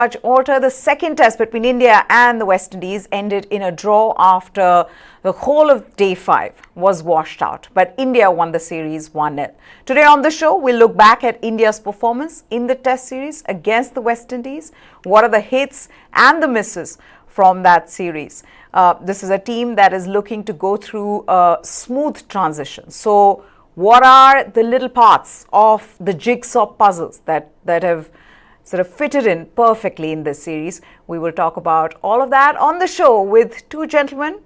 much alter. The second test between India and the West Indies ended in a draw after the whole of day 5 was washed out. But India won the series 1-0. Today on the show, we'll look back at India's performance in the test series against the West Indies. What are the hits and the misses from that series? This is a team that is looking to go through a smooth transition. So what are the little parts of the jigsaw puzzles that have sort of fitted in perfectly in this series? We will talk about all of that on the show with two gentlemen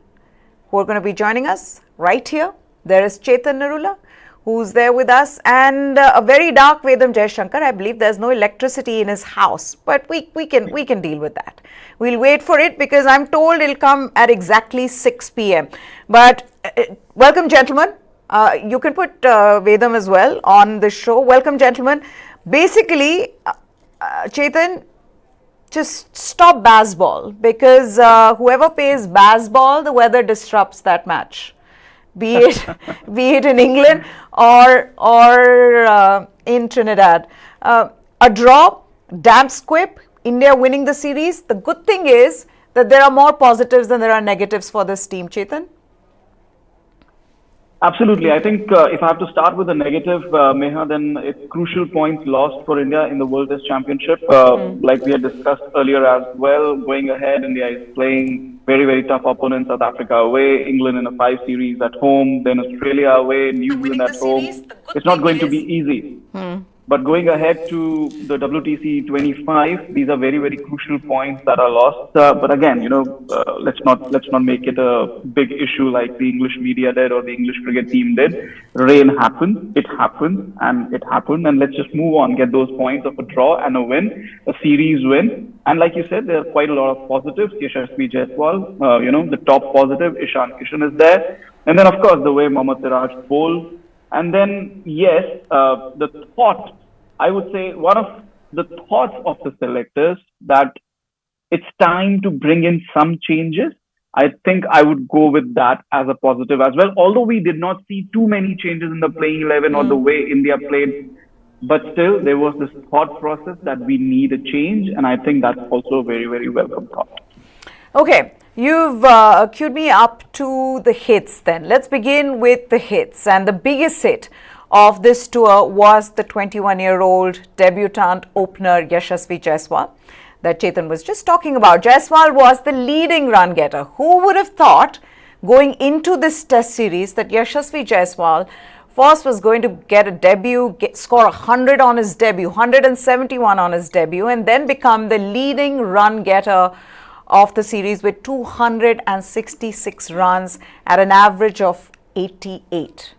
who are going to be joining us right here. There is Chetan Narula, who's there with us, and a very dark Vedam Jaishankar. I believe there's no electricity in his house, but we can deal with that. We'll wait for it because I'm told it'll come at exactly 6 p.m. But welcome, gentlemen. You can put Vedam as well on the show. Welcome, gentlemen. Basically, Chetan, just stop baseball, because whoever plays baseball, the weather disrupts that match, be it in England or in Trinidad. A draw, damp squib, India winning the series. The good thing is that there are more positives than there are negatives for this team, Chetan. Absolutely. I think if I have to start with the negative, Meha, then it's crucial points lost for India in the World Test Championship. Like we had discussed earlier as well, going ahead, India is playing very, very tough opponents. South Africa away, England in a 5 series at home, then Australia away, New Zealand at home. It's not going to be easy. But going ahead to the WTC 25, these are very, very crucial points that are lost. But again, let's not make it a big issue like the English media did or the English cricket team did. Rain happened, it happened, and let's just move on, get those points of a draw and a win, a series win. And like you said, there are quite a lot of positives. Yashasvi Jaiswal, the top positive, Ishan Kishan is there. And then, of course, the way Mohammed Siraj bowled. And then, yes, the thought, I would say one of the thoughts of the selectors that it's time to bring in some changes. I think I would go with that as a positive as well. Although we did not see too many changes in the playing 11 or the way India played, but still there was this thought process that we need a change. And I think that's also a very, very welcome thought. Okay. You've queued me up to the hits then. Let's begin with the hits. And the biggest hit of this tour was the 21-year-old debutant opener Yashasvi Jaiswal that Chetan was just talking about. Jaiswal was the leading run getter. Who would have thought going into this test series that Yashasvi Jaiswal first was going to get a debut, score 100 on his debut, 171 on his debut, and then become the leading run getter of the series with 266 runs at an average of 88.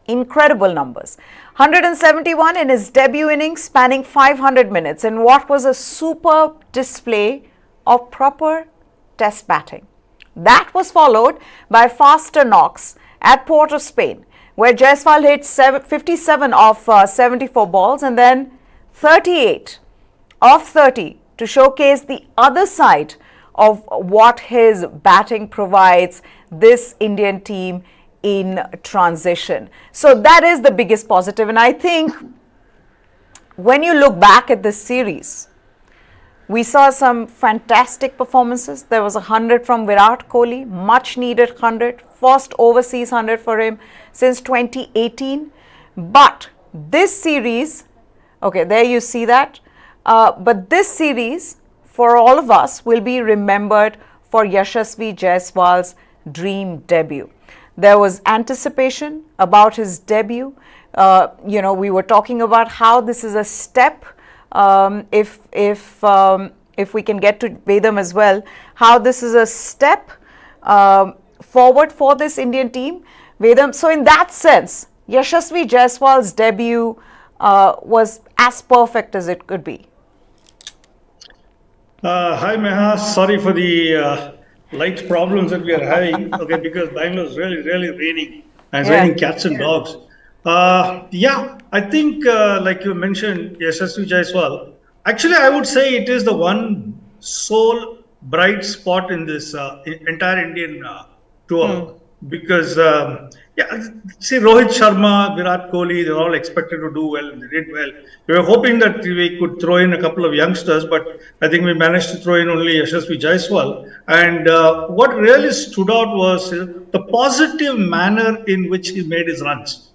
Incredible numbers. 171 in his debut innings spanning 500 minutes in what was a superb display of proper test batting. That was followed by faster knocks at Port of Spain, where Jaiswal hit 57 of 74 balls and then 38 of 30 to showcase the other side of what his batting provides this Indian team in transition. So that is the biggest positive. And I think when you look back at this series, we saw some fantastic performances. There was 100 from Virat Kohli, much needed 100, first overseas 100 for him since 2018. But this series, okay, there you see that. But this series, for all of us, will be remembered for Yashasvi Jaiswal's dream debut. There was anticipation about his debut. We were talking about how this is a step, if we can get to Vedam as well, how this is a step forward for this Indian team. Vedam, so in that sense, Yashasvi Jaiswal's debut was as perfect as it could be. Hi Meha, sorry for the light problems that we are having. Okay, because Bangalore is really, really raining. And it's raining cats and dogs. I think like you mentioned, Yashasvi Jaiswal. Actually, I would say it is the one sole bright spot in this entire Indian tour, because Yeah, see, Rohit Sharma, Virat Kohli, they're all expected to do well. They did well. We were hoping that we could throw in a couple of youngsters, but I think we managed to throw in only Yashasvi Jaiswal. And what really stood out was the positive manner in which he made his runs.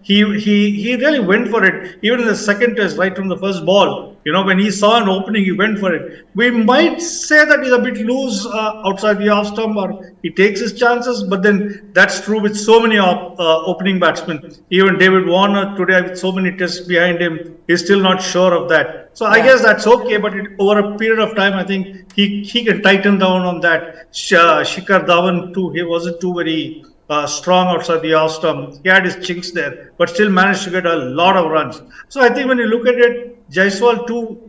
He really went for it. Even in the second test, right from the first ball, when he saw an opening, he went for it. We might say that he's a bit loose outside the off stump, or he takes his chances, but then that's true with so many opening batsmen. Even David Warner today, with so many tests behind him, is still not sure of that. So I guess that's okay, but over a period of time, I think he can tighten down on that. Shikhar Dhawan too, he wasn't too very strong outside the off stump. He had his chinks there, but still managed to get a lot of runs. So I think when you look at it, Jaiswal too,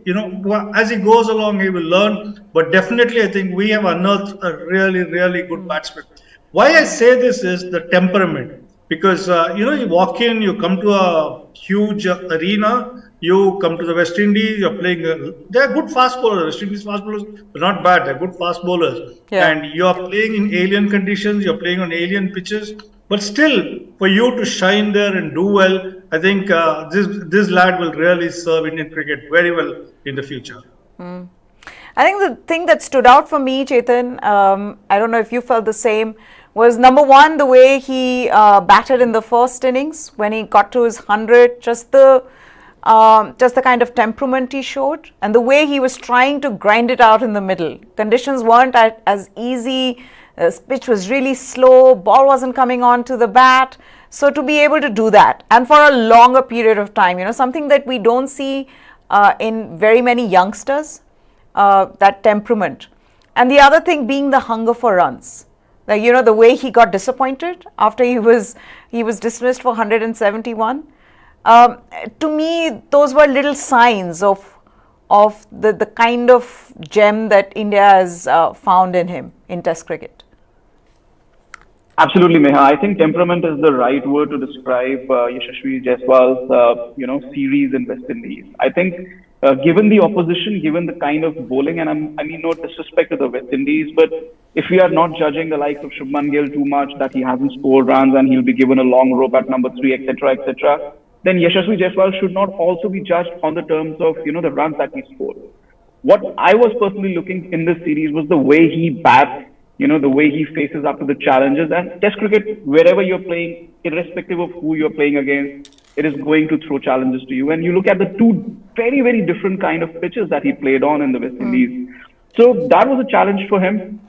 as he goes along, he will learn. But definitely, I think we have unearthed a really, really good batsman. Why I say this is the temperament. Because, you walk in, you come to a huge arena, you come to the West Indies, you're playing, they're good fast bowlers. West Indies fast bowlers are not bad, they're good fast bowlers. Yeah. And you're playing in alien conditions, you're playing on alien pitches. But still, for you to shine there and do well, I think this lad will really serve Indian cricket very well in the future. I think the thing that stood out for me, Chetan, I don't know if you felt the same, was number one, the way he batted in the first innings when he got to his 100, just the kind of temperament he showed, and the way he was trying to grind it out in the middle. Conditions weren't as easy, pitch was really slow, ball wasn't coming on to the bat. So to be able to do that, and for a longer period of time, something that we don't see in very many youngsters, that temperament. And the other thing being the hunger for runs. Like, the way he got disappointed after he was dismissed for 171. To me, those were little signs of the kind of gem that India has found in him in Test cricket. Absolutely, Meha. I think temperament is the right word to describe Yashasvi Jaiswal's, series in West Indies. I think given the opposition, given the kind of bowling, and I mean no disrespect to the West Indies, but if we are not judging the likes of Shubman Gill too much, that he hasn't scored runs and he'll be given a long rope at number 3, etc., then Yashasvi Jaiswal should not also be judged on the terms of, the runs that he scored. What I was personally looking in this series was the way he bats, the way he faces up to the challenges. And Test cricket, wherever you're playing, irrespective of who you're playing against, it is going to throw challenges to you. And you look at the two very, very different kind of pitches that he played on in the West Indies. So that was a challenge for him.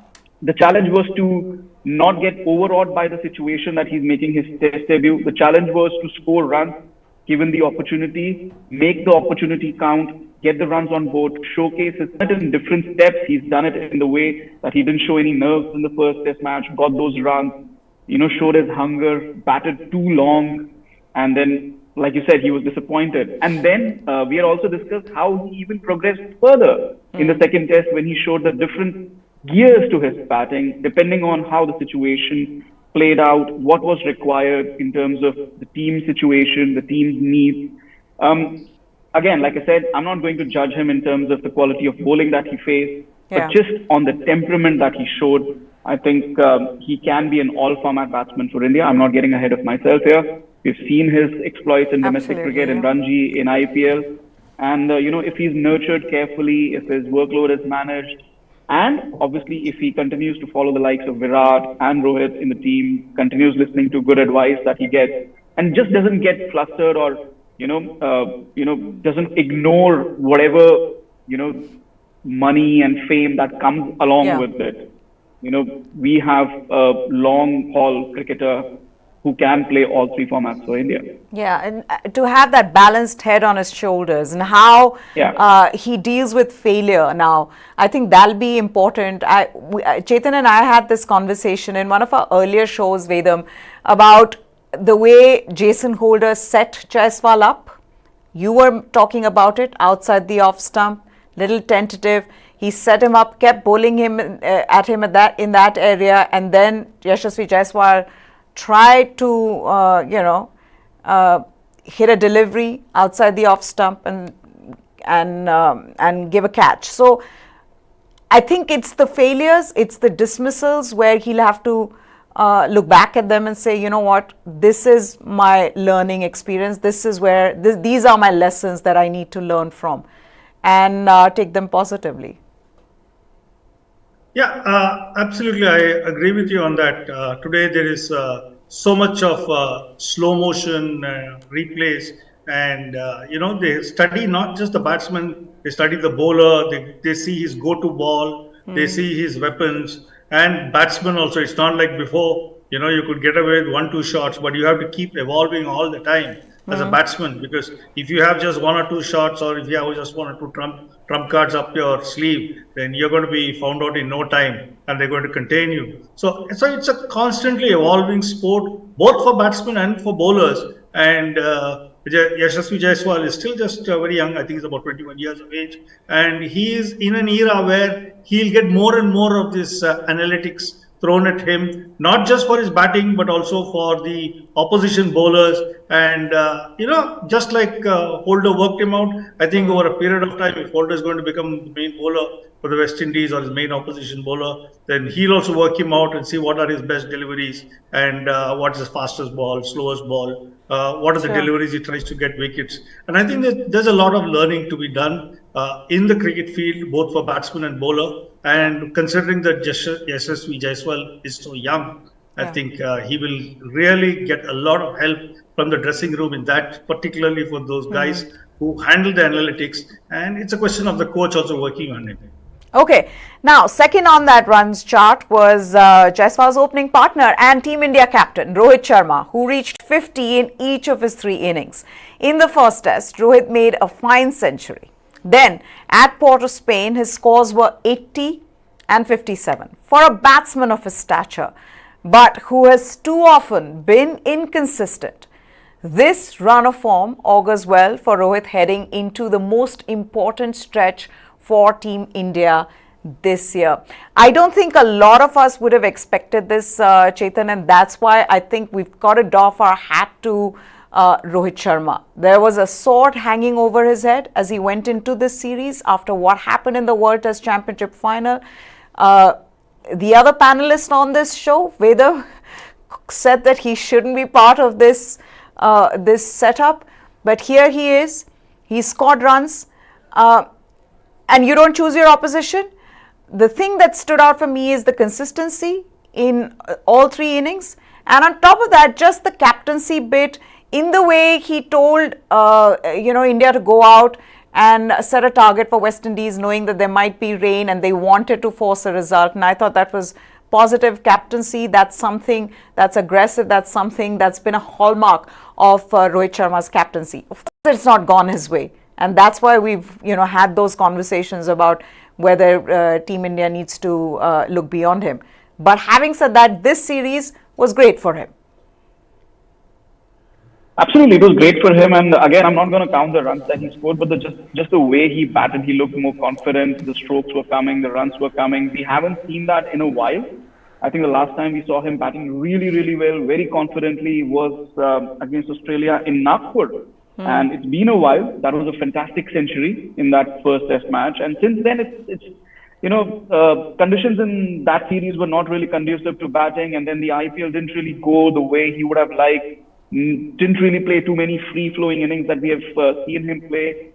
The challenge was to not get overawed by the situation that he's making his Test debut. The challenge was to score runs given the opportunity, make the opportunity count, get the runs on board, showcase his in different steps. He's done it in the way that he didn't show any nerves in the first Test match, got those runs, showed his hunger, batted too long, and then, like you said, he was disappointed. And then we had also discussed how he even progressed further in the second Test when he showed the different gears to his batting, depending on how the situation played out, what was required in terms of the team situation, the team's needs. Again, like I said, I'm not going to judge him in terms of the quality of bowling that he faced, but just on the temperament that he showed, I think he can be an all-format batsman for India. I'm not getting ahead of myself here. We've seen his exploits in domestic cricket, in Ranji, in IPL. And, if he's nurtured carefully, if his workload is managed, and obviously if he continues to follow the likes of Virat and Rohit in the team, continues listening to good advice that he gets, and just doesn't get flustered or, doesn't ignore whatever, money and fame that comes along with it. We have a long haul cricketer who can play all three formats for India. Yeah, and to have that balanced head on his shoulders and how he deals with failure now, I think that'll be important. Chetan and I had this conversation in one of our earlier shows, Vedam, about the way Jason Holder set Jaiswal up. You were talking about it outside the off stump, little tentative. He set him up, kept bowling him in that area, and then Yashasvi Jaiswal tried to hit a delivery outside the off stump and give a catch. So I think it's the failures, it's the dismissals where he'll have to look back at them and say, you know what, this is my learning experience, this is where, these are my lessons that I need to learn from, and take them positively? Yeah, absolutely. I agree with you on that. Today there is so much of slow motion replays, and they study not just the batsman, they study the bowler. They see his go-to ball, they see his weapons, and batsmen also. It's not like before. You could get away with 1, 2 shots, but you have to keep evolving all the time as a batsman, because if you have just 1 or 2 shots, or if you have just 1 or 2 trump cards up your sleeve, then you're going to be found out in no time, and they're going to contain you. So it's a constantly evolving sport, both for batsmen and for bowlers. And Yashasvi Jaiswal is still just very young. I think he's about 21 years of age, and he is in an era where he'll get more and more of this analytics thrown at him, not just for his batting, but also for the opposition bowlers. And, just like Holder worked him out, I think over a period of time, if Holder is going to become the main bowler for the West Indies or his main opposition bowler, then he'll also work him out and see what are his best deliveries, and what's his fastest ball, slowest ball, what are the deliveries he tries to get wickets. And I think that there's a lot of learning to be done in the cricket field, both for batsman and bowler. And considering that Yashasvi Jaiswal is so young, I think he will really get a lot of help from the dressing room in that, particularly for those guys who handle the analytics. And it's a question of the coach also working on it. Okay. Now, second on that runs chart was Jaiswal's opening partner and Team India captain Rohit Sharma, who reached 50 in each of his 3 innings. In the first test, Rohit made a fine century. Then, at Port of Spain, his scores were 80 and 57. For a batsman of his stature, but who has too often been inconsistent, this run of form augurs well for Rohit heading into the most important stretch for Team India this year. I don't think a lot of us would have expected this, Chetan, and that's why I think we've got to doff our hat to Rohit Sharma. There was a sword hanging over his head as he went into this series after what happened in the World Test Championship final. The other panelist on this show, Veda, said that he shouldn't be part of this setup, but here he is. He scored runs, and you don't choose your opposition. The thing that stood out for me is the consistency in all 3 innings, and on top of that, just the captaincy bit, in the way he told India to go out and set a target for West Indies, knowing that there might be rain and they wanted to force a result. And I thought that was positive captaincy. That's something that's aggressive. That's something that's been a hallmark of Rohit Sharma's captaincy. Of course, it's not gone his way, and that's why we've had those conversations about whether Team India needs to look beyond him. But having said that, this series was great for him. Absolutely, it was great for him. And again, I'm not going to count the runs that he scored, but just the way he batted, he looked more confident. The strokes were coming, the runs were coming. We haven't seen that in a while. I think the last time we saw him batting really, really well, very confidently, was against Australia in Nagpur. And it's been a while. That was a fantastic century in that first Test match. And since then, conditions in that series were not really conducive to batting. And then the IPL didn't really go the way he would have liked. Didn't really play too many free-flowing innings that we have seen him play.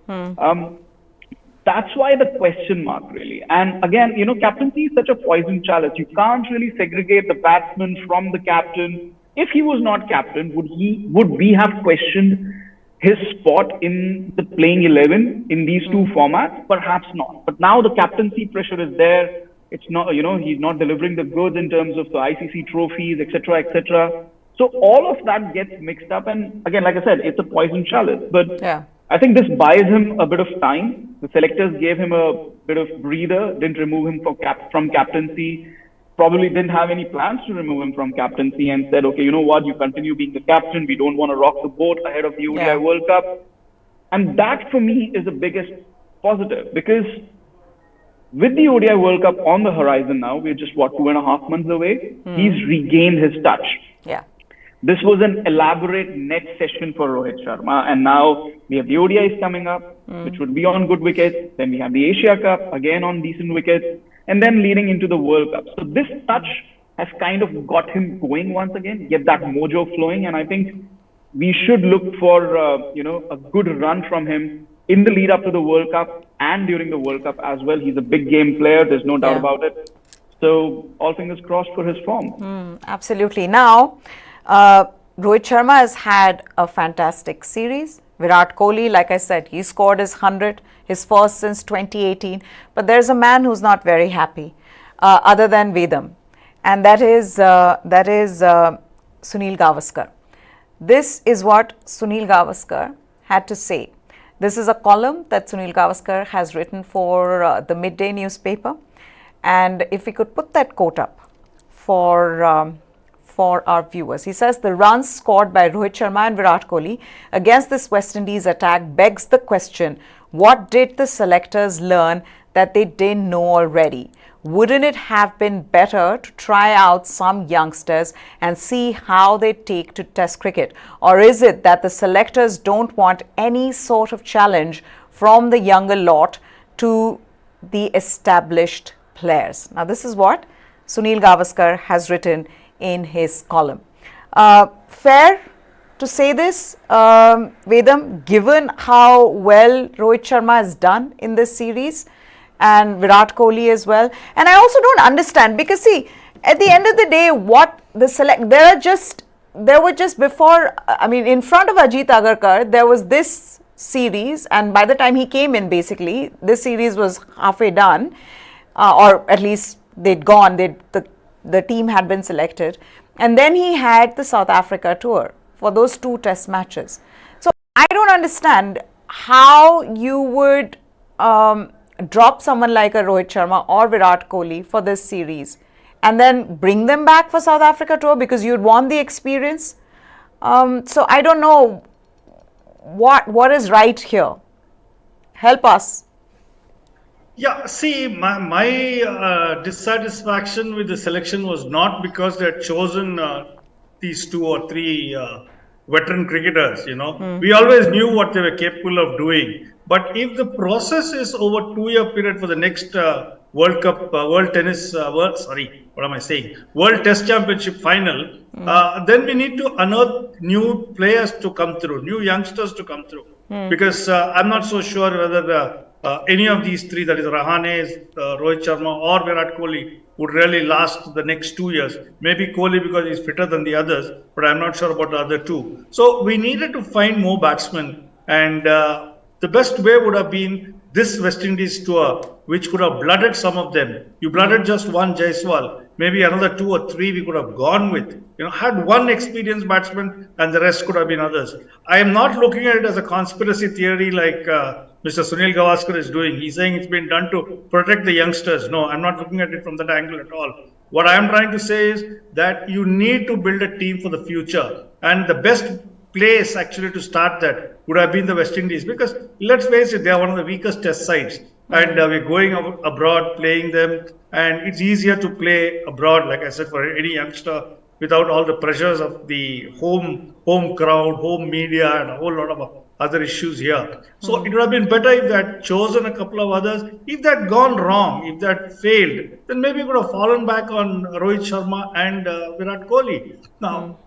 That's why the question mark, really. And again, captaincy is such a poison chalice. You can't really segregate the batsman from the captain. If he was not captain, would we have questioned his spot in the playing 11 in these 2 formats? Perhaps not. But now the captaincy pressure is there. It's not, he's not delivering the goods in terms of the ICC trophies, etc., etc. So all of that gets mixed up, and again, like I said, it's a poison chalice. But I think this buys him a bit of time. The selectors gave him a bit of breather, didn't remove him from captaincy, probably didn't have any plans to remove him from captaincy, and said, okay, you know what, you continue being the captain. We don't want to rock the boat ahead of the ODI World Cup. And that for me is the biggest positive, because with the ODI World Cup on the horizon now, we're just 2.5 months away. He's regained his touch. Yeah. This was an elaborate net session for Rohit Sharma, and now we have the ODIs coming up, which would be on good wickets. Then we have the Asia Cup, again on decent wickets, and then leading into the World Cup. So this touch has kind of got him going once again, get that mojo flowing. And I think we should look for, a good run from him in the lead up to the World Cup and during the World Cup as well. He's a big game player. There's no doubt about it. So all fingers crossed for his form. Absolutely. Now, Rohit Sharma has had a fantastic series. Virat Kohli, like I said, he scored his 100, his first since 2018. But there's a man who's not very happy, other than Vedam, and that is Sunil Gavaskar. This is what Sunil Gavaskar had to say. This is a column that Sunil Gavaskar has written for the Midday newspaper. And if we could put that quote up for our viewers. He says, the runs scored by Rohit Sharma and Virat Kohli against this West Indies attack begs the question, what did the selectors learn that they didn't know already? Wouldn't it have been better to try out some youngsters and see how they take to Test cricket? Or is it that the selectors don't want any sort of challenge from the younger lot to the established players? Now, this is what Sunil Gavaskar has written in his column. Fair to say this, Vedam, given how well Rohit Sharma has done in this series and Virat Kohli as well. And I also don't understand, because see, at the end of the day, what the there were just before, I mean, in front of Ajit Agarkar, there was this series, and by the time he came in, basically, this series was halfway done, or at least they'd gone, the team had been selected. And then he had the South Africa tour for those 2 test matches. So I don't understand how you would drop someone like a Rohit Sharma or Virat Kohli for this series and then bring them back for South Africa tour because you'd want the experience. So I don't know what is right here. Help us. Yeah, see, my dissatisfaction with the selection was not because they had chosen these 2 or 3 veteran cricketers, We always knew what they were capable of doing. But if the process is over 2-year period for the next World Cup, World Test Championship final, then we need to unearth new players to come through, new youngsters to come through. Because I'm not so sure whether any of these 3, that is Rahane, Rohit Sharma or Virat Kohli, would really last the next 2 years. Maybe Kohli because he's fitter than the others, but I'm not sure about the other 2. So we needed to find more batsmen, and the best way would have been this West Indies tour, which could have blooded some of them. You blooded just one Jaiswal, maybe another 2 or 3 we could have gone with. Had one experienced batsman and the rest could have been others. I am not looking at it as a conspiracy theory like Mr. Sunil Gavaskar is doing. He's saying it's been done to protect the youngsters. No, I'm not looking at it from that angle at all. What I am trying to say is that you need to build a team for the future. And the best place actually to start that would have been the West Indies, because let's face it, they are one of the weakest test sides. And we're going abroad playing them. And it's easier to play abroad, like I said, for any youngster without all the pressures of the home crowd, home media, and a whole lot of other issues here. So it would have been better if they had chosen a couple of others. If that had gone wrong, if that failed, then maybe we could have fallen back on Rohit Sharma and Virat Kohli. Now,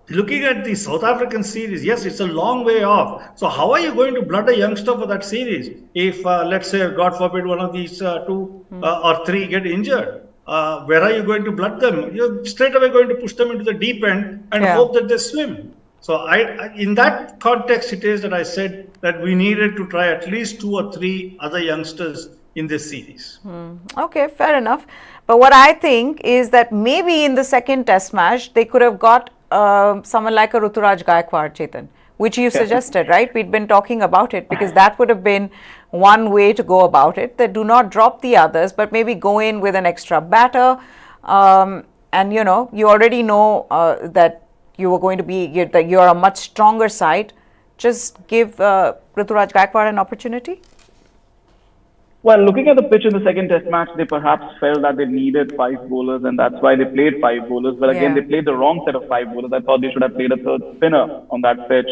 looking at the South African series, yes, it's a long way off. So how are you going to blood a youngster for that series if, let's say, God forbid, one of these 2 or 3 get injured? Where are you going to blood them? You're straight away going to push them into the deep end and hope that they swim. So in that context, it is that I said that we needed to try at least 2 or 3 other youngsters in this series. Okay, fair enough. But what I think is that maybe in the second test match, they could have got someone like a Ruturaj Gaikwad, Chetan, which you suggested, right? We'd been talking about it, because that would have been one way to go about it. That do not drop the others, but maybe go in with an extra batter. And you already know that you were going to be, that you're a much stronger side. Just give Ruturaj Gaikwad an opportunity. Well, looking at the pitch in the second test match, they perhaps felt that they needed 5 bowlers, and that's why they played 5 bowlers. But again, they played the wrong set of 5 bowlers. I thought they should have played a third spinner on that pitch.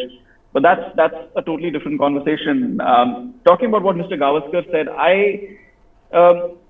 But that's a totally different conversation. Talking about what Mr. Gavaskar said,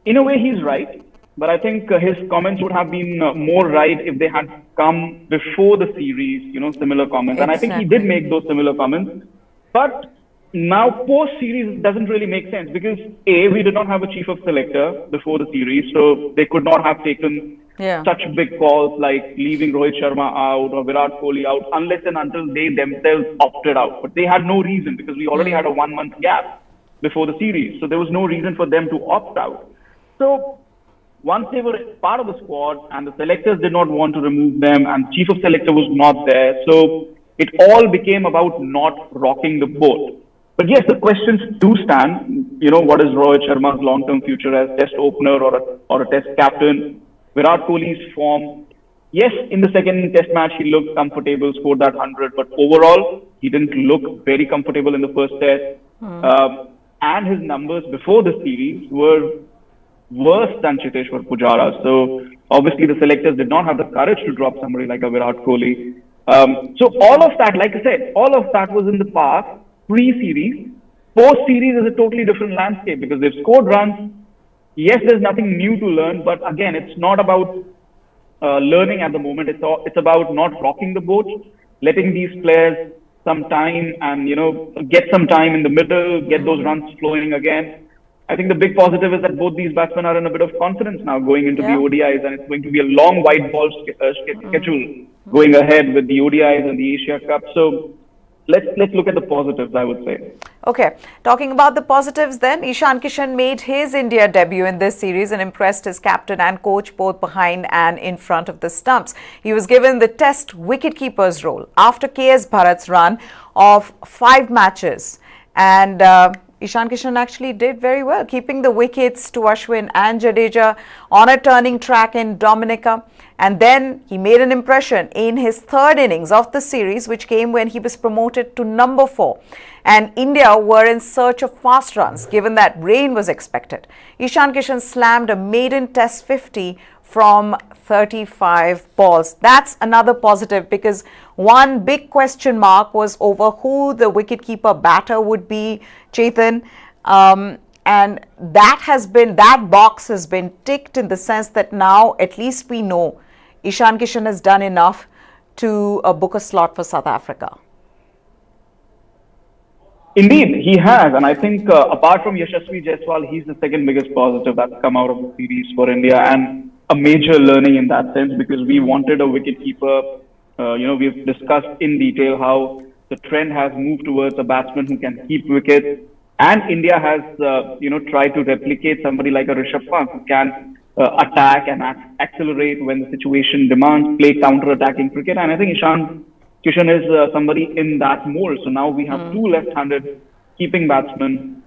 in a way, he's right. but I think his comments would have been more right if they had come before the series, similar comments. And I think he did Exactly. make those similar comments. But now post-series doesn't really make sense because A, we did not have a chief of selector before the series, so they could not have taken Yeah. such big calls like leaving Rohit Sharma out or Virat Kohli out unless and until they themselves opted out. But they had no reason because we already had a 1 month gap before the series. So there was no reason for them to opt out. So once they were part of the squad and the selectors did not want to remove them and chief of selector was not there, so it all became about not rocking the boat. But yes, the questions do stand. What is Rohit Sharma's long-term future as test opener or a test captain? Virat Kohli's form. Yes, in the second test match, he looked comfortable, scored that 100, but overall, he didn't look very comfortable in the first test. And his numbers before the series were worse than Chiteshwar Pujara. So obviously the selectors did not have the courage to drop somebody like a Virat Kohli. So all of that, like I said, all of that was in the past, pre-series. Post-series is a totally different landscape because they've scored runs. Yes, there's nothing new to learn, but again, it's not about learning at the moment. It's about not rocking the boat, letting these players some time and, get some time in the middle, get those runs flowing again. I think the big positive is that both these batsmen are in a bit of confidence now going into the ODIs, and it's going to be a long white ball schedule going ahead with the ODIs and the Asia Cup. So let's look at the positives, I would say. Okay, talking about the positives then, Ishan Kishan made his India debut in this series and impressed his captain and coach both behind and in front of the stumps. He was given the test wicketkeeper's role after KS Bharat's run of 5 matches, and Ishan Kishan actually did very well, keeping the wickets to Ashwin and Jadeja on a turning track in Dominica. And then he made an impression in his third innings of the series, which came when he was promoted to number 4. And India were in search of fast runs, given that rain was expected. Ishan Kishan slammed a maiden test 50 from 35 balls. That's another positive because one big question mark was over who the wicketkeeper batter would be, Chetan. And that box has been ticked in the sense that now at least we know Ishan Kishan has done enough to book a slot for South Africa. Indeed, he has. And I think apart from Yashasvi Jaiswal, he's the second biggest positive that's come out of the series for India, and a major learning in that sense because we wanted a wicketkeeper. We've discussed in detail how the trend has moved towards a batsman who can keep wickets. And India has, tried to replicate somebody like a Rishabh Pant who can attack and accelerate when the situation demands, play counter-attacking cricket. And I think Ishan Kishan is somebody in that mold. So now we have 2 left-handed keeping batsmen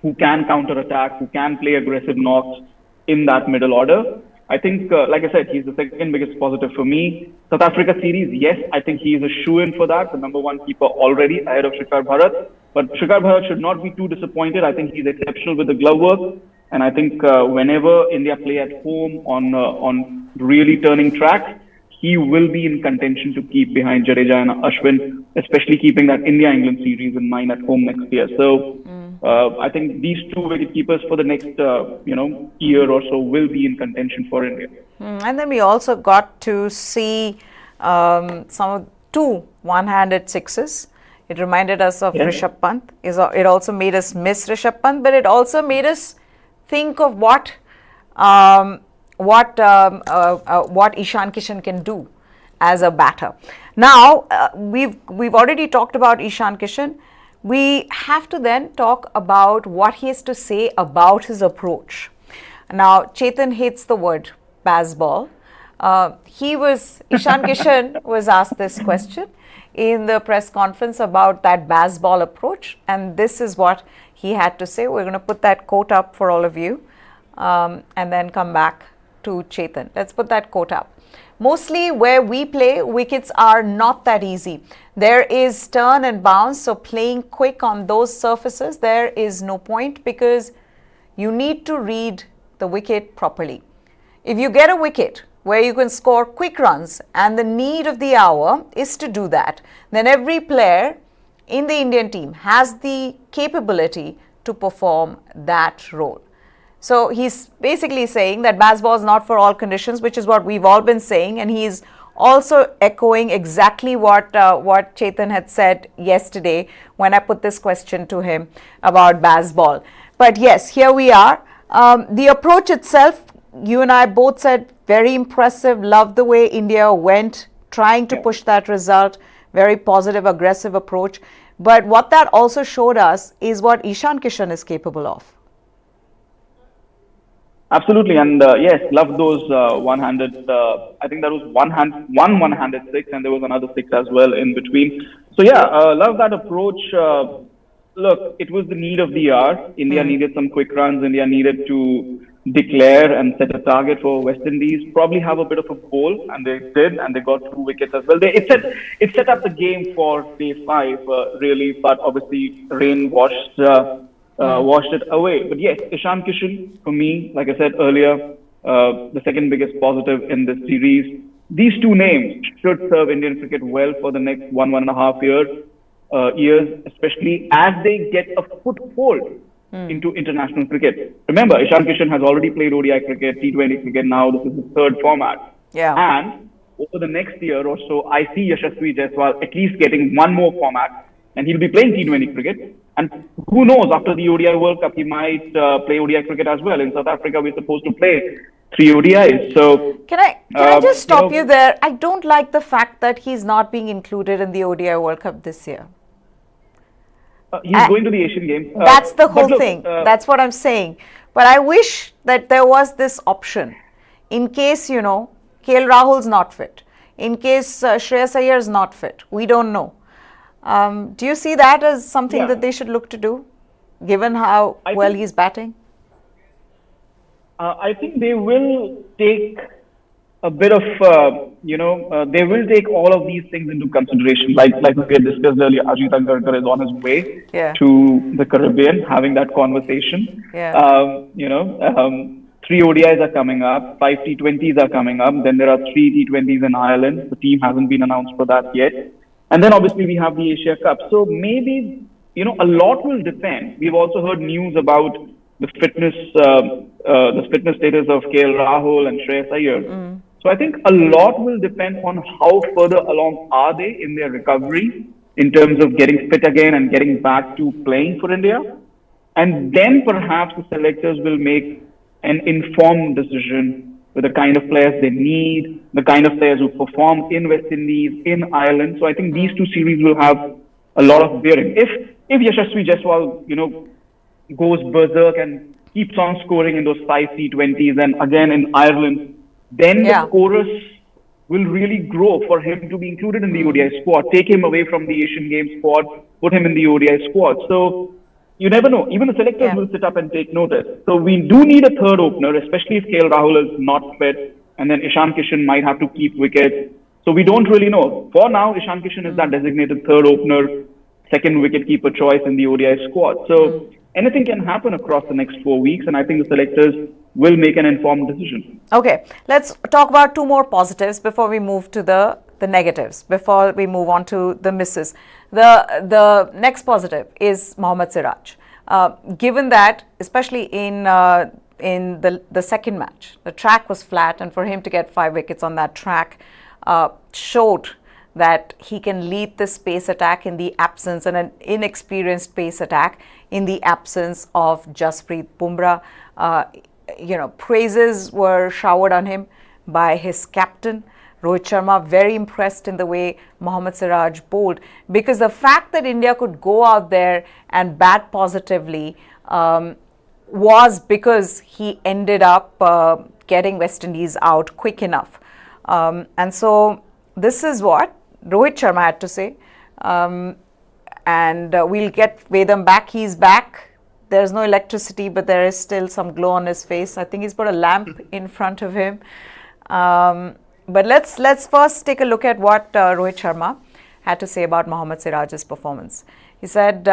who can counter-attack, who can play aggressive knocks in that middle order. I think, like I said, he's the second biggest positive for me. South Africa series, yes, I think he is a shoo-in for that, the number 1 keeper already ahead of Shikhar Bharat. But Shikhar Bharat should not be too disappointed. I think he's exceptional with the glove work. And I think whenever India play at home on really turning track, he will be in contention to keep behind Jadeja and Ashwin, especially keeping that India-England series in mind at home next year. So I think these 2 wicketkeepers for the next year or so will be in contention for India. And then we also got to see some of 2 one-handed sixes. It reminded us of Rishabh Pant. It also made us miss Rishabh Pant, but it also made us think of what Ishan Kishan can do as a batter. Now, we've already talked about Ishan Kishan. We have to then talk about what he has to say about his approach. Now, Chetan hates the word baseball. Ishan Kishan was asked this question in the press conference about that baseball approach, and this is what he had to say. We're going to put that quote up for all of you and then come back to Chetan. Let's put that quote up. Mostly where we play, wickets are not that easy. There is turn and bounce, so playing quick on those surfaces, there is no point because you need to read the wicket properly. If you get a wicket where you can score quick runs and the need of the hour is to do that, then every player in the Indian team has the capability to perform that role. So he's basically saying that baseball is not for all conditions, which is what we've all been saying, and he's also echoing exactly what Chetan had said yesterday when I put this question to him about baseball. But yes, here we are. The approach itself, you and I both said, very impressive. Love the way India went, trying to push that result. Very positive, aggressive approach. But what that also showed us is what Ishan Kishan is capable of. Absolutely, and yes, love those one-handed. I think there was one-handed six, and there was another six as well in between. So yeah, love that approach. Look, it was the need of the hour. India needed some quick runs. India needed to declare and set a target for West Indies. Probably have a bit of a bowl, and they did, and they got 2 wickets as well. It set up the game for day 5, really, but obviously rain washed it away. But yes, Ishan Kishan, for me, like I said earlier, the second biggest positive in this series. These two names should serve Indian cricket well for the next 1.5 years, especially as they get a foothold into international cricket. Remember, Ishan Kishan has already played ODI cricket, T20 cricket now. This is the third format. Yeah. And over the next year or so, I see Yashasvi Jaiswal at least getting one more format, and he'll be playing T20 cricket. And who knows, after the ODI World Cup, he might play ODI cricket as well. In South Africa, we're supposed to play 3 ODIs. So can I just stop you there? I don't like the fact that he's not being included in the ODI World Cup this year. He's going to the Asian Games. That's the whole thing. That's what I'm saying. But I wish that there was this option in case, KL Rahul's not fit, in case Shreyas Iyer is not fit. We don't know. Do you see that as something that they should look to do, given how well he's batting? I think they will take a bit of, they will take all of these things into consideration. Like we had discussed earlier, Ajit Agarkar is on his way to the Caribbean, having that conversation. 3 ODIs are coming up, 5 T20s are coming up, then there are 3 T20s in Ireland. The team hasn't been announced for that yet. And then obviously we have the Asia Cup. So maybe, a lot will depend. We've also heard news about the fitness status of KL Rahul and Shreyas Iyer. So I think a lot will depend on how further along are they in their recovery in terms of getting fit again and getting back to playing for India. And then perhaps the selectors will make an informed decision with the kind of players they need, the kind of players who perform in West Indies, in Ireland. So I think these 2 series will have a lot of bearing. If Yashasvi Jaiswal, goes berserk and keeps on scoring in those 5 T20s and again in Ireland, then the chorus will really grow for him to be included in the ODI squad. Take him away from the Asian Games squad, put him in the ODI squad. So you never know. Even the selectors will sit up and take notice. So we do need a third opener, especially if KL Rahul is not fit, and then Ishan Kishan might have to keep wickets. So we don't really know. For now, Ishan Kishan is that designated third opener, second wicket-keeper choice in the ODI squad. So anything can happen across the next 4 weeks, and I think the selectors will make an informed decision. Okay, let's talk about 2 more positives before we move to the negatives, before we move on to the misses. The next positive is Mohammed Siraj. Given that, especially in the second match, the track was flat, and for him to get 5 wickets on that track showed that he can lead this pace attack in the absence, and an inexperienced pace attack in the absence of Jasprit Bumrah. Praises were showered on him by his captain, Rohit Sharma. Very impressed in the way Mohammed Siraj bowled, because the fact that India could go out there and bat positively was because he ended up getting West Indies out quick enough. And so this is what Rohit Sharma had to say. And we'll get Vedam back. He's back. There's no electricity, but there is still some glow on his face. I think he's got a lamp in front of him. But let's first take a look at what Rohit Sharma had to say about Mohammed Siraj's performance. He said,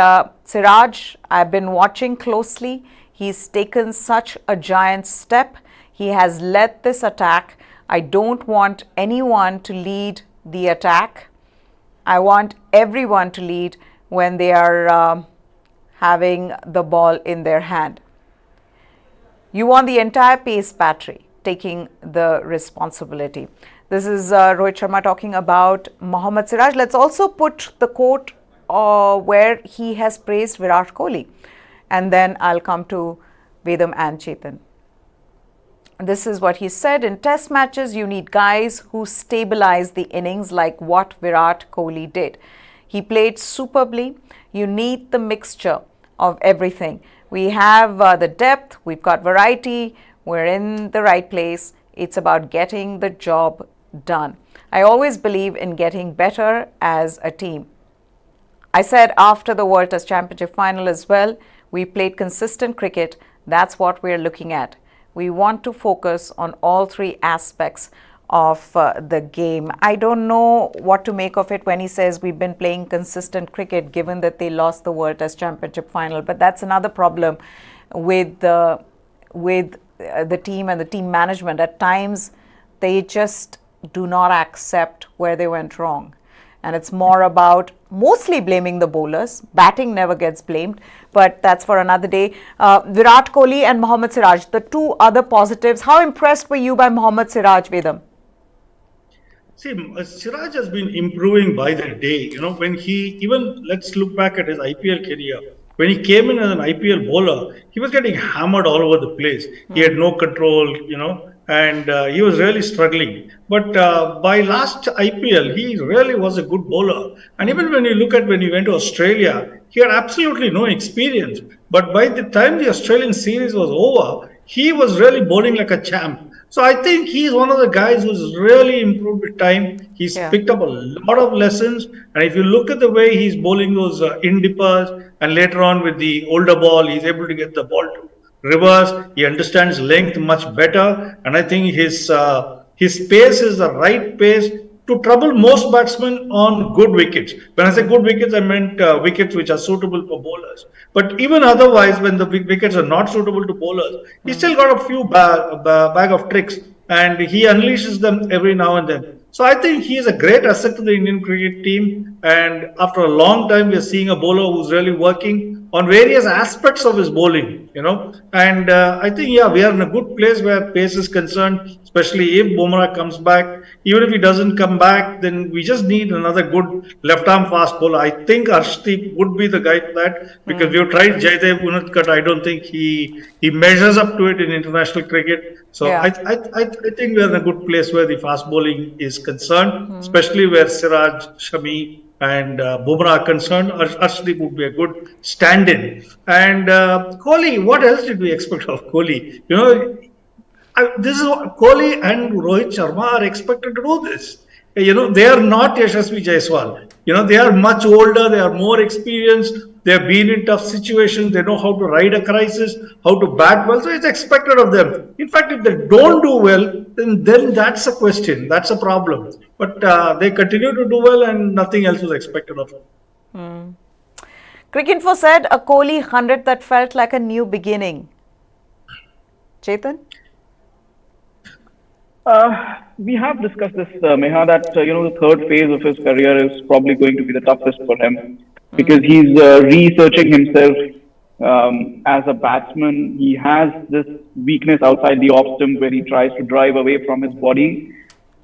Siraj, I've been watching closely. He's taken such a giant step. He has led this attack. I don't want anyone to lead the attack. I want everyone to lead when they are having the ball in their hand. You want the entire pace battery taking the responsibility. This is Rohit Sharma talking about Mohammed Siraj. Let's also put the quote where he has praised Virat Kohli. And then I'll come to Vedam and Chetan. This is what he said: in test matches, you need guys who stabilize the innings like what Virat Kohli did. He played superbly. You need the mixture of everything. We have the depth, we've got variety, we're in the right place. It's about getting the job done. I always believe in getting better as a team. I said after the World Test Championship final as well, we played consistent cricket. That's what we're looking at. We want to focus on all three aspects of the game. I don't know what to make of it when he says we've been playing consistent cricket, given that they lost the World Test Championship final. But that's another problem with the team and the team management. At times, they just do not accept where they went wrong. And it's more about mostly blaming the bowlers. Batting never gets blamed, but that's for another day. Virat Kohli and Mohammed Siraj, the two other positives. How impressed were you by Mohammed Siraj, Vedam? See, Siraj has been improving by the day. When let's look back at his IPL career. When he came in as an IPL bowler, he was getting hammered all over the place. He had no control, and he was really struggling. But by last IPL, he really was a good bowler. And even when you look at when he went to Australia, he had absolutely no experience. But by the time the Australian series was over, he was really bowling like a champ. So I think he's one of the guys who's really improved with time. He's picked up a lot of lessons. And if you look at the way he's bowling those in-dippers, and later on with the older ball, he's able to get the ball to reverse. He understands length much better. And I think his pace is the right pace to trouble most batsmen on good wickets. When I say good wickets, I meant wickets which are suitable for bowlers. But even otherwise, when the wickets are not suitable to bowlers, he's still got a few bag of tricks, and he unleashes them every now and then. So I think he is a great asset to the Indian cricket team. And after a long time, we are seeing a bowler who's really working on various aspects of his bowling, And I think, we are in a good place where pace is concerned, especially if Bumrah comes back. Even if he doesn't come back, then we just need another good left-arm fast bowler. I think Arshdeep would be the guy for that, because we've tried Jaydev Unadkat. I don't think he measures up to it in international cricket. So I think we're in a good place where the fast bowling is concerned, especially where Siraj, Shami and Bumrah are concerned. Arshdeep would be a good stand-in. And Kohli, what else did we expect of Kohli? This is what Kohli and Rohit Sharma are expected to do this. They are not Yashasvi Jaiswal. They are much older, they are more experienced, they have been in tough situations, they know how to ride a crisis, how to bat well, so it's expected of them. In fact, if they don't do well, then that's a question, that's a problem. But they continue to do well, and nothing else was expected of them. Cricinfo said a Kohli 100 that felt like a new beginning. Chetan? We have discussed this, Meha, that the third phase of his career is probably going to be the toughest for him, because he's researching himself as a batsman. He has this weakness outside the off stump where he tries to drive away from his body.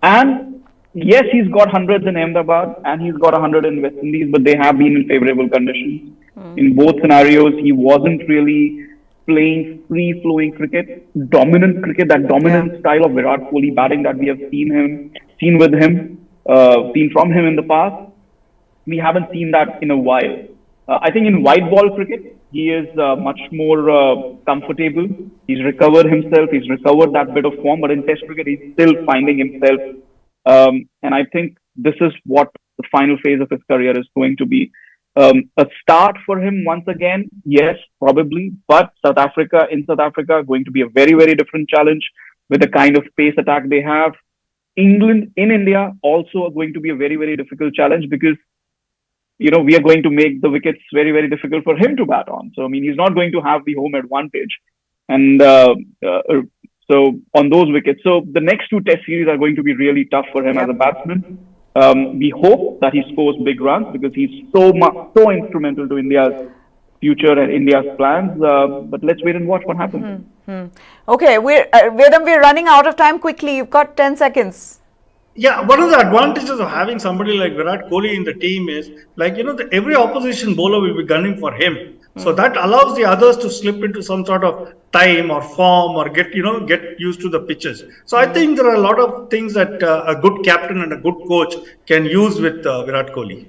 And yes, he's got hundreds in Ahmedabad and he's got 100 in West Indies, but they have been in favorable conditions. In both scenarios, he wasn't really playing free-flowing cricket, dominant cricket, that dominant style of Virat Kohli batting that we have seen from him in the past. We haven't seen that in a while. I think in white ball cricket, he is much more comfortable. He's recovered himself. He's recovered that bit of form. But in Test cricket, he's still finding himself. And I think this is what the final phase of his career is going to be. A start for him once again, yes, probably. But in South Africa, going to be a very, very different challenge with the kind of pace attack they have. England in India also going to be a very, very difficult challenge, because we are going to make the wickets very, very difficult for him to bat on. So, he's not going to have the home advantage. And so on those wickets. So the next two test series are going to be really tough for him as a batsman. We hope that he scores big runs, because he's so instrumental to India's future and India's plans. But let's wait and watch what happens. Okay, Vedam, we're running out of time quickly. You've got 10 seconds. Yeah, one of the advantages of having somebody like Virat Kohli in the team is, like, every opposition bowler will be gunning for him. So that allows the others to slip into some sort of time or form or get used to the pitches. So I think there are a lot of things that a good captain and a good coach can use with Virat Kohli.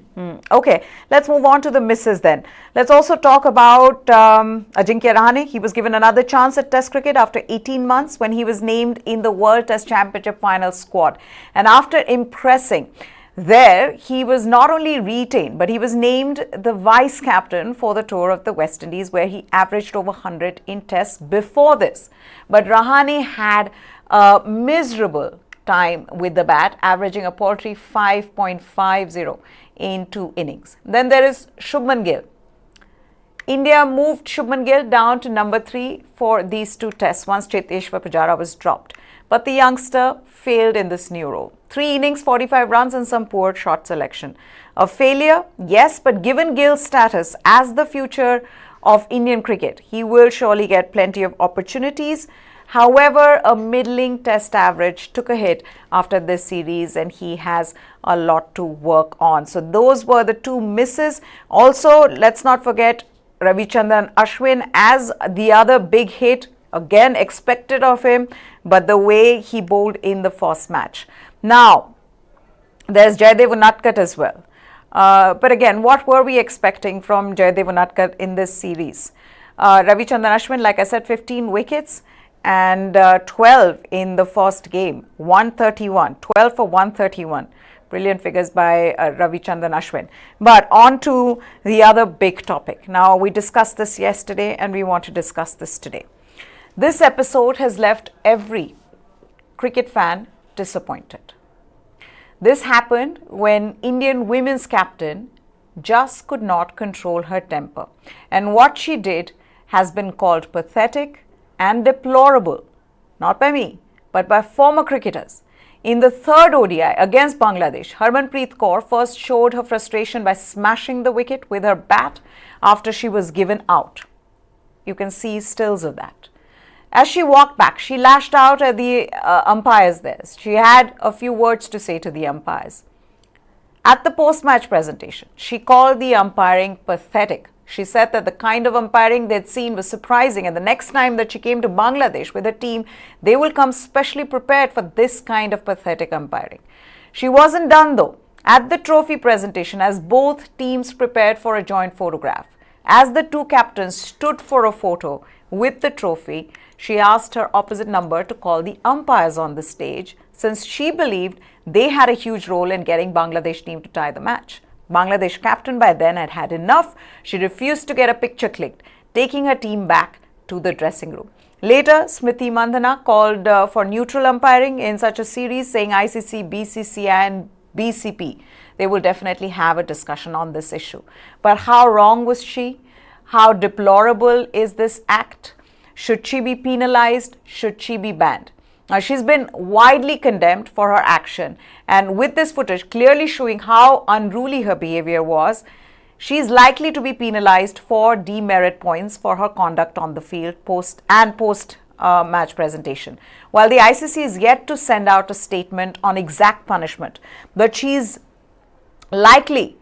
Okay, let's move on to the misses then. Let's also talk about Ajinkya Rahane. He was given another chance at Test cricket after 18 months when he was named in the World Test Championship final squad. And after impressing there, he was not only retained, but he was named the vice captain for the tour of the West Indies, where he averaged over 100 in tests before this. But Rahane had a miserable time with the bat, averaging a paltry 5.50 in 2 innings. Then there is Shubman Gill. India moved Shubman Gill down to number 3 for these 2 tests once Cheteshwar Pujara was dropped. But the youngster failed in this new role. 3 innings, 45 runs and some poor shot selection. A failure, yes, but given Gill's status as the future of Indian cricket, he will surely get plenty of opportunities. However, a middling test average took a hit after this series and he has a lot to work on. So those were the 2 misses. Also, let's not forget Ravichandran Ashwin as the other big hit. Again, expected of him, but the way he bowled in the first match. Now, there's Jaydev Unadkat as well. But again, what were we expecting from Jaydev Unadkat in this series? Ravichandran Ashwin, like I said, 15 wickets and 12 in the first game, 131, 12 for 131. Brilliant figures by Ravichandran Ashwin. But on to the other big topic. Now, we discussed this yesterday and we want to discuss this today. This episode has left every cricket fan disappointed. This happened when Indian women's captain just could not control her temper. And what she did has been called pathetic and deplorable, not by me, but by former cricketers. In the third ODI against Bangladesh, Harmanpreet Kaur first showed her frustration by smashing the wicket with her bat after she was given out. You can see stills of that. As she walked back, she lashed out at the umpires there. She had a few words to say to the umpires. At the post-match presentation, she called the umpiring pathetic. She said that the kind of umpiring they'd seen was surprising, and the next time that she came to Bangladesh with her team, they will come specially prepared for this kind of pathetic umpiring. She wasn't done though. At the trophy presentation, as both teams prepared for a joint photograph, as the 2 captains stood for a photo with the trophy, she asked her opposite number to call the umpires on the stage since she believed they had a huge role in getting Bangladesh team to tie the match. Bangladesh captain by then had had enough. She refused to get a picture clicked, taking her team back to the dressing room. Later, Smriti Mandhana called for neutral umpiring in such a series, saying ICC, BCCI and BCP, they will definitely have a discussion on this issue. But how wrong was she? How deplorable is this act? Should she be penalized? Should she be banned? Now, she's been widely condemned for her action, and with this footage clearly showing how unruly her behavior was, she is likely to be penalized for demerit points for her conduct on the field post match presentation. While the ICC is yet to send out a statement on exact punishment, but she's likely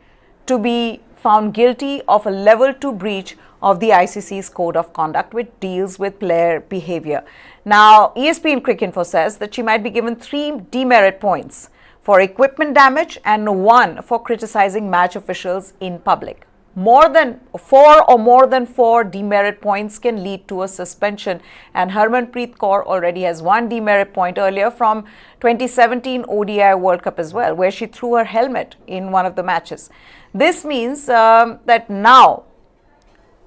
to be found guilty of a level 2 breach of the ICC's code of conduct, which deals with player behavior. Now, ESPN Cricinfo says that she might be given 3 demerit points for equipment damage and 1 for criticizing match officials in public. More than 4 demerit points can lead to a suspension, and Harmanpreet Kaur already has 1 demerit point earlier from 2017 ODI World Cup as well, where she threw her helmet in one of the matches. This means that now,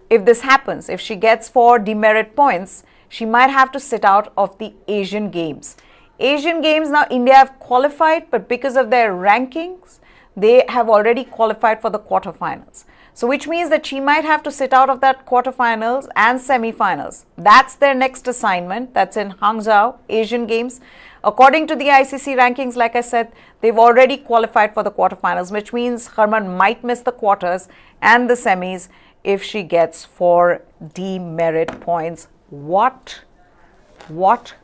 if this happens, if she gets 4 demerit points, she might have to sit out of the Asian Games. Asian Games, now India have qualified, but because of their rankings, they have already qualified for the quarterfinals. So which means that she might have to sit out of that quarterfinals and semifinals. That's their next assignment. That's in Hangzhou, Asian Games. According to the ICC rankings, like I said, they've already qualified for the quarterfinals, which means Harman might miss the quarters and the semis if she gets 4 demerit points. What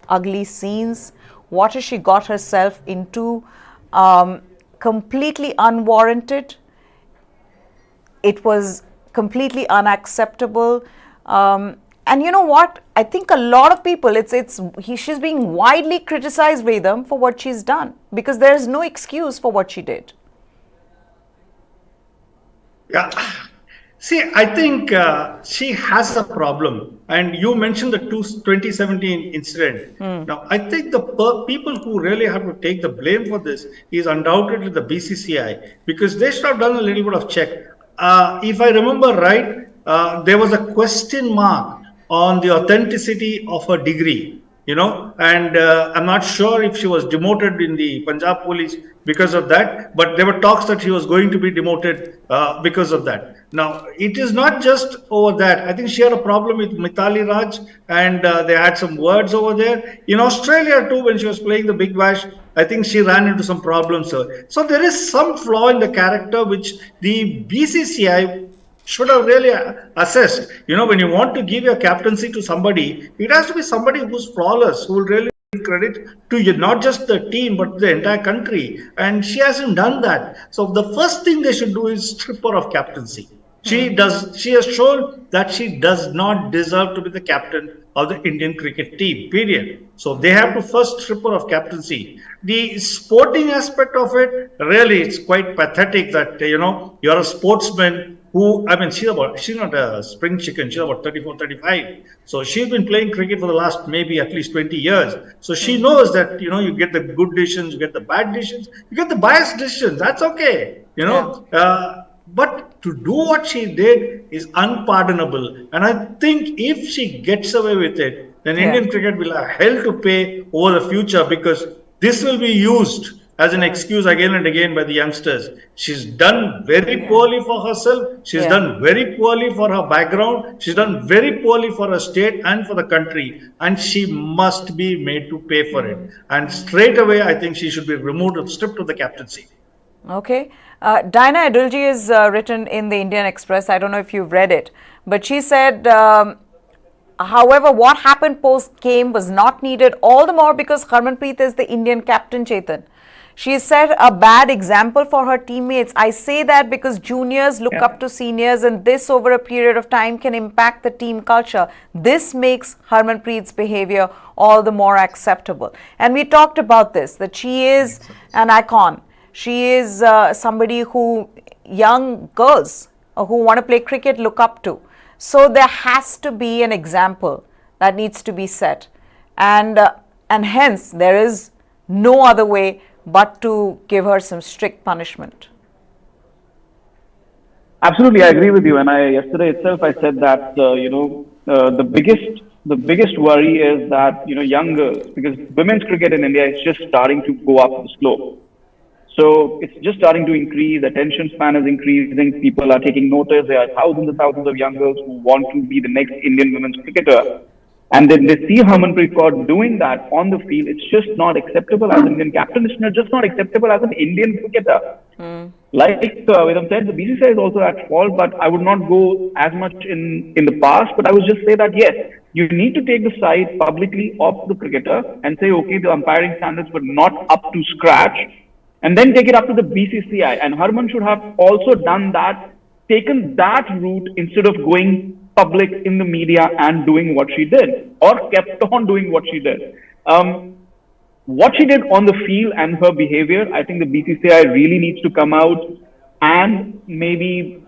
ugly scenes, what has she got herself into? Completely unwarranted. It was completely unacceptable. And you know what? I think a lot of people, she's being widely criticized, Vedam, for what she's done, because there is no excuse for what she did. Yeah. See, I think she has a problem. And you mentioned the 2017 incident. Now, I think the people who really have to take the blame for this is undoubtedly the BCCI, because they should have done a little bit of check. If I remember right, there was a question mark on the authenticity of her degree, and I'm not sure if she was demoted in the Punjab police because of that, but there were talks that she was going to be demoted because of that. Now, it is not just over that. I think she had a problem with Mithali Raj, and they had some words over there. In Australia too, when she was playing the Big Bash, I think she ran into some problems. So there is some flaw in the character which the BCCI should have really assessed. When you want to give your captaincy to somebody, it has to be somebody who's flawless, who will really give credit to you, not just the team, but the entire country. And she hasn't done that. So the first thing they should do is strip her of captaincy. She has shown that she does not deserve to be the captain of the Indian cricket team, period. So they have to first strip her of captaincy. The sporting aspect of it, really, it's quite pathetic that, you're a sportsman she's not a spring chicken. She's about 34, 35. So she's been playing cricket for the last maybe at least 20 years. So she knows that, you get the good decisions, you get the bad decisions, you get the biased decisions. That's okay, but to do what she did is unpardonable. And I think if she gets away with it, then Indian cricket will have hell to pay over the future, because this will be used as an excuse again and again by the youngsters. She's done very poorly for herself. She's done very poorly for her background. She's done very poorly for her state and for the country. And she must be made to pay for it. And straight away, I think she should be removed and stripped of the captaincy. Okay. Diana Adulji is written in the Indian Express. I don't know if you've read it. But she said, however, what happened post-game was not needed, all the more because Harmanpreet is the Indian captain, Chetan. She set a bad example for her teammates. I say that because juniors look up to seniors, and this over a period of time can impact the team culture. This makes Harmanpreet's behavior all the more acceptable. And we talked about this, that she is an icon. She is somebody who young girls who want to play cricket look up to. So there has to be an example that needs to be set. And hence, there is no other way but to give her some strict punishment. Absolutely, I agree with you. And yesterday itself I said that the biggest worry is that young girls, because women's cricket in India is just starting to go up the slope. So it's just starting to increase. Attention span is increasing. People are taking notice. There are thousands and thousands of young girls who want to be the next Indian women's cricketer. And then they see Harmanpreet Kaur doing that on the field. It's just not acceptable as an Indian captain. It's just not acceptable as an Indian cricketer. Like Vedam said, the BCCI is also at fault, but I would not go as much in the past. But I would just say that, yes, you need to take the side publicly of the cricketer and say, okay, the umpiring standards were not up to scratch. And then take it up to the BCCI. And Harman should have also done that, taken that route instead of going public in the media and doing what she did, or kept on doing what she did. What she did on the field and her behavior, I think the BCCI really needs to come out and maybe,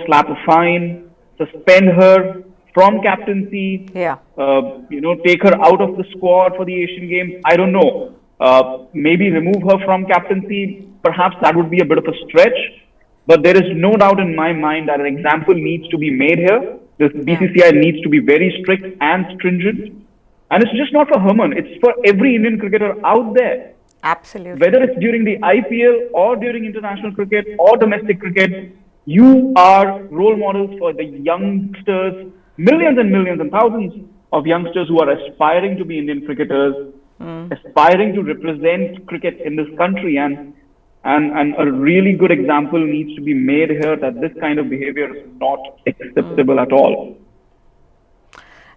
slap a fine, suspend her from captaincy, take her out of the squad for the Asian Games. I don't know. Maybe remove her from captaincy. Perhaps that would be a bit of a stretch. But there is no doubt in my mind that an example needs to be made here. The BCCI needs to be very strict and stringent. And it's just not for Harman. It's for every Indian cricketer out there. Absolutely. Whether it's during the IPL or during international cricket or domestic cricket, you are role models for the youngsters, millions and millions and thousands of youngsters who are aspiring to be Indian cricketers, aspiring to represent cricket in this country. And And a really good example needs to be made here that this kind of behavior is not acceptable at all.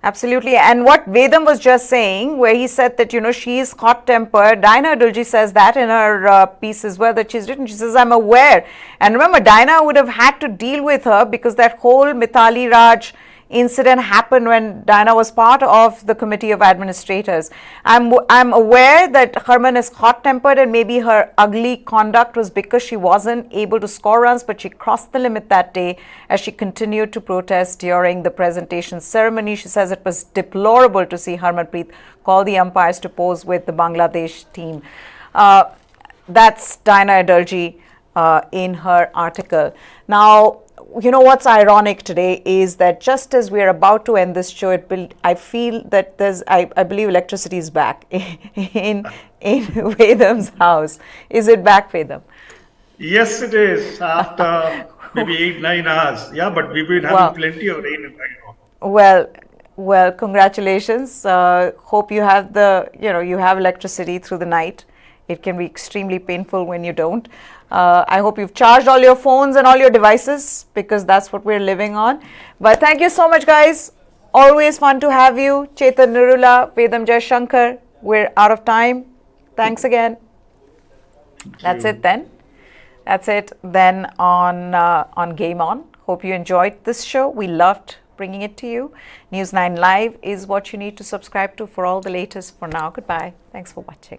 Absolutely. And what Vedam was just saying, where he said that, she is hot-tempered, Diana Adulji says that in her piece as well that she's written. She says, I'm aware. And remember, Diana would have had to deal with her because that whole Mithali Raj incident happened when Diana was part of the committee of administrators. I'm aware that Harman is hot-tempered and maybe her ugly conduct was because she wasn't able to score runs, but she crossed the limit that day as she continued to protest during the presentation ceremony. She says it was deplorable to see Harmanpreet call the umpires to pose with the Bangladesh team. That's Diana Adulji in her article. Now, what's ironic today is that just as we're about to end this show, I feel that I believe electricity is back in Vedam's house. Is it back, Vedam? Yes, it is. After maybe 8-9 hours. Yeah, but we've been having plenty of rain in Bangalore. Well, congratulations. Hope you have you have electricity through the night. It can be extremely painful when you don't. I hope you've charged all your phones and all your devices because that's what we're living on. But thank you so much, guys. Always fun to have you. Chetan Nirula, Vedam Jaishankar. We're out of time. Thanks again. That's it then. That's it then on Game On. Hope you enjoyed this show. We loved bringing it to you. News 9 Live is what you need to subscribe to for all the latest. For now, goodbye. Thanks for watching.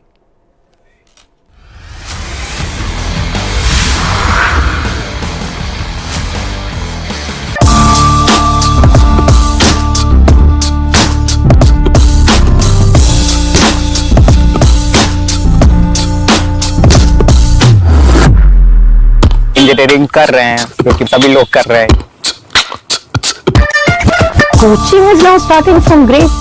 Engineering कर रहे हैं क्योंकि सभी लोग कर रहे हैं Coaching is now starting from grade